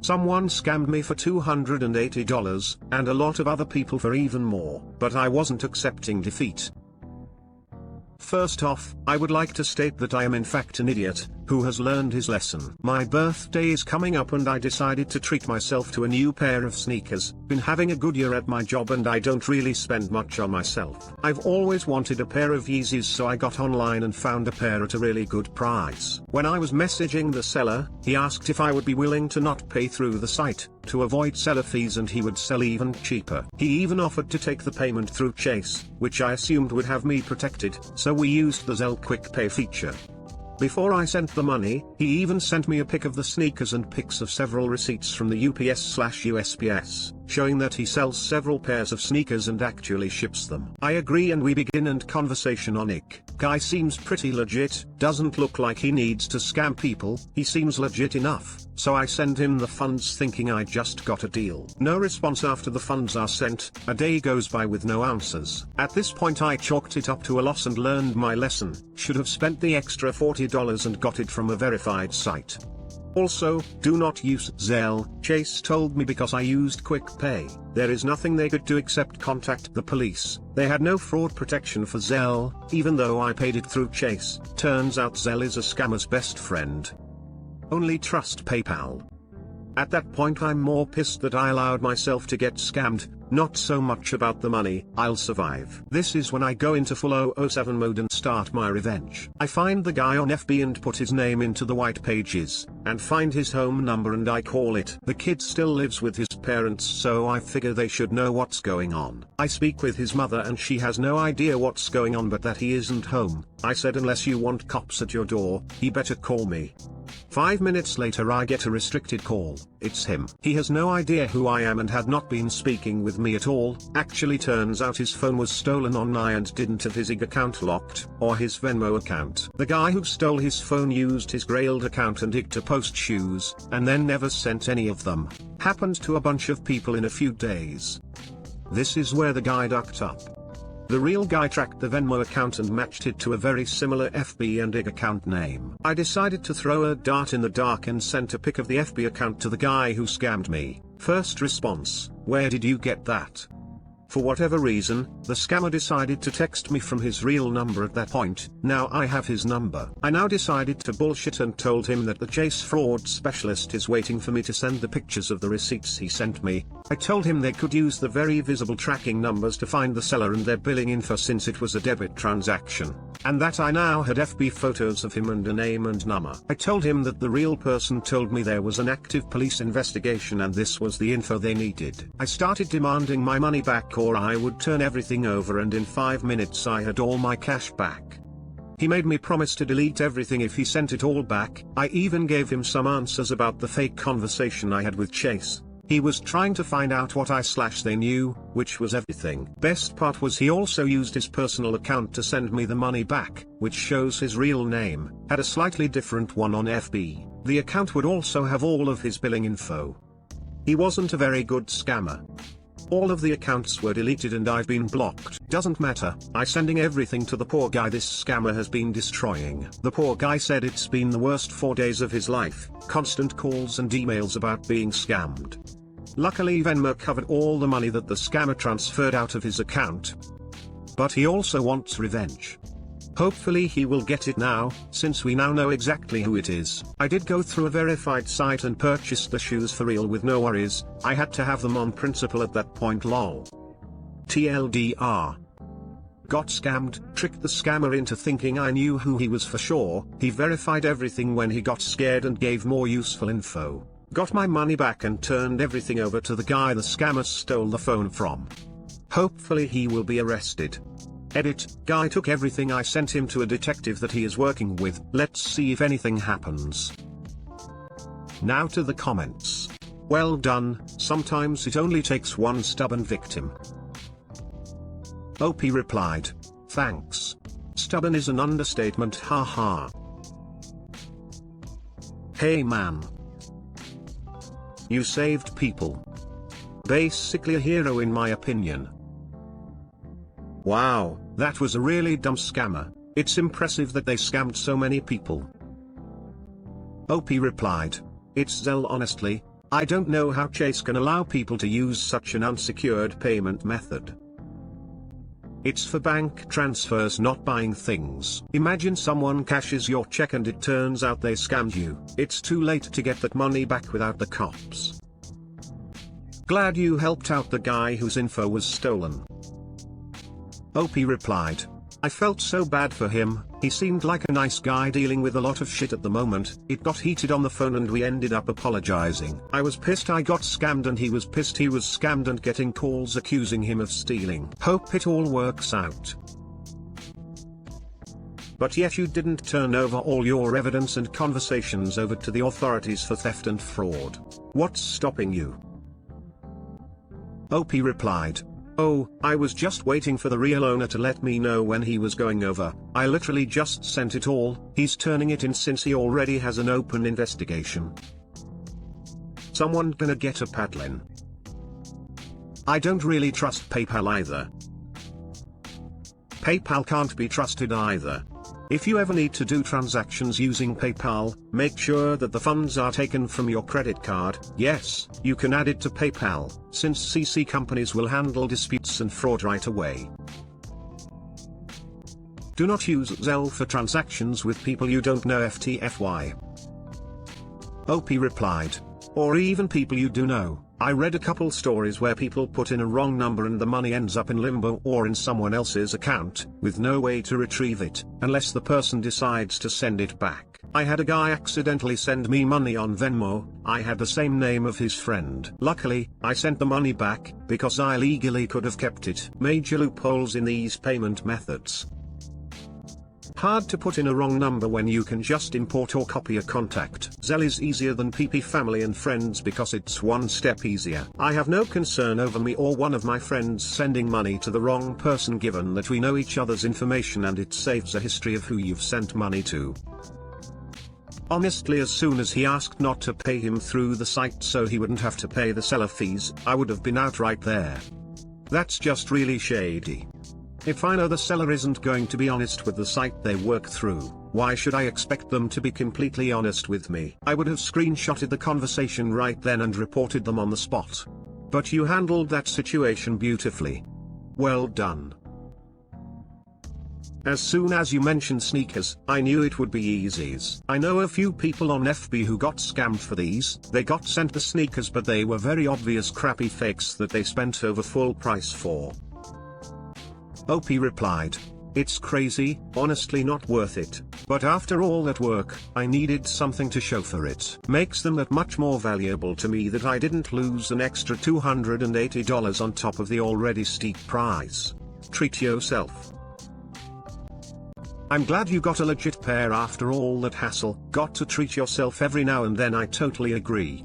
Someone scammed me for $280, and a lot of other people for even more, but I wasn't accepting defeat. First off, I would like to state that I am in fact an idiot, who has learned his lesson. My birthday is coming up and I decided to treat myself to a new pair of sneakers. Been having a good year at my job and I don't really spend much on myself. I've always wanted a pair of Yeezys, so I got online and found a pair at a really good price. When I was messaging the seller, he asked if I would be willing to not pay through the site, to avoid seller fees, and he would sell even cheaper. He even offered to take the payment through Chase, which I assumed would have me protected, so we used the Zelle Quick Pay feature. Before I sent the money, he even sent me a pic of the sneakers and pics of several receipts from the UPS/USPS, showing that he sells several pairs of sneakers and actually ships them. I agree and we begin and conversation on it. Guy seems pretty legit, doesn't look like he needs to scam people, he seems legit enough, so I send him the funds thinking I just got a deal. No response after the funds are sent, a day goes by with no answers. At this point I chalked it up to a loss and learned my lesson, should have spent the extra $40 and got it from a verified site. Also, do not use Zelle. Chase told me because I used Quick Pay, there is nothing they could do except contact the police. They had no fraud protection for Zelle, even though I paid it through Chase. Turns out Zelle is a scammer's best friend. Only trust PayPal. At that point I'm more pissed that I allowed myself to get scammed, not so much about the money. I'll survive. This is when I go into full 007 mode and start my revenge. I find the guy on FB and put his name into the white pages, and find his home number and I call it. The kid still lives with his parents, so I figure they should know what's going on. I speak with his mother and she has no idea what's going on but that he isn't home. I said unless you want cops at your door, he better call me. 5 minutes later I get a restricted call. It's him. He has no idea who I am and had not been speaking with me at all. Actually turns out his phone was stolen on my and didn't have his IG account locked, or his Venmo account. The guy who stole his phone used his Grailed account and IG to post shoes, and then never sent any of them. Happened to a bunch of people in a few days. This is where the guy ducked up. The real guy tracked the Venmo account and matched it to a very similar FB and IG account name. I decided to throw a dart in the dark and sent a pic of the FB account to the guy who scammed me. First response: where did you get that? For whatever reason, the scammer decided to text me from his real number at that point. Now I have his number. I now decided to bullshit and told him that the Chase fraud specialist is waiting for me to send the pictures of the receipts he sent me. I told him they could use the very visible tracking numbers to find the seller and their billing info since it was a debit transaction, and that I now had FB photos of him and a name and number. I told him that the real person told me there was an active police investigation and this was the info they needed. I started demanding my money back or I would turn everything over, and in 5 minutes I had all my cash back. He made me promise to delete everything if he sent it all back. I even gave him some answers about the fake conversation I had with Chase. He was trying to find out what they knew, which was everything. Best part was he also used his personal account to send me the money back, which shows his real name, had a slightly different one on FB. The account would also have all of his billing info. He wasn't a very good scammer. All of the accounts were deleted and I've been blocked. Doesn't matter, I'm sending everything to the poor guy this scammer has been destroying. The poor guy said it's been the worst 4 days of his life, constant calls and emails about being scammed. Luckily Venmo covered all the money that the scammer transferred out of his account. But he also wants revenge. Hopefully he will get it now, since we now know exactly who it is. I did go through a verified site and purchased the shoes for real with no worries. I had to have them on principle at that point, lol. TLDR. Got scammed, tricked the scammer into thinking I knew who he was for sure. He verified everything when he got scared and gave more useful info. Got my money back and turned everything over to the guy the scammer stole the phone from. Hopefully he will be arrested. Edit, guy took everything I sent him to a detective that he is working with. Let's see if anything happens. Now to the comments. Well done, sometimes it only takes one stubborn victim. OP replied, thanks. Stubborn is an understatement, haha. Hey man. You saved people. Basically a hero in my opinion. Wow, that was a really dumb scammer. It's impressive that they scammed so many people. OP replied, it's Zelle honestly, I don't know how Chase can allow people to use such an unsecured payment method. It's for bank transfers, not buying things. Imagine someone cashes your check and it turns out they scammed you. It's too late to get that money back without the cops. Glad you helped out the guy whose info was stolen. OP replied. I felt so bad for him. He seemed like a nice guy dealing with a lot of shit at the moment. It got heated on the phone and we ended up apologizing. I was pissed I got scammed and he was pissed he was scammed and getting calls accusing him of stealing. Hope it all works out. But yet you didn't turn over all your evidence and conversations over to the authorities for theft and fraud. What's stopping you? OP replied. Oh, I was just waiting for the real owner to let me know when he was going over. I literally just sent it all. He's turning it in since he already has an open investigation. Someone gonna get a Padlin. I don't really trust PayPal either. PayPal can't be trusted either. If you ever need to do transactions using PayPal, make sure that the funds are taken from your credit card. Yes, you can add it to PayPal, since CC companies will handle disputes and fraud right away. Do not use Zelle for transactions with people you don't know FTFY. OP replied. Or even people you do know. I read a couple stories where people put in a wrong number and the money ends up in limbo or in someone else's account, with no way to retrieve it, unless the person decides to send it back. I had a guy accidentally send me money on Venmo. I had the same name of his friend. Luckily, I sent the money back, because I legally could have kept it. Major loopholes in these payment methods. Hard to put in a wrong number when you can just import or copy a contact. Zelle is easier than PP family and friends because it's one step easier. I have no concern over me or one of my friends sending money to the wrong person given that we know each other's information and it saves a history of who you've sent money to. Honestly, as soon as he asked not to pay him through the site so he wouldn't have to pay the seller fees, I would have been out right there. That's just really shady. If I know the seller isn't going to be honest with the site they work through, why should I expect them to be completely honest with me? I would have screenshotted the conversation right then and reported them on the spot. But you handled that situation beautifully. Well done. As soon as you mentioned sneakers, I knew it would be Yeezys. I know a few people on FB who got scammed for these. They got sent the sneakers but they were very obvious crappy fakes that they spent over full price for. OP replied. It's crazy, honestly not worth it. But after all that work, I needed something to show for it. Makes them that much more valuable to me that I didn't lose an extra $280 on top of the already steep price. Treat yourself. I'm glad you got a legit pair after all that hassle. Got to treat yourself every now and then, I totally agree.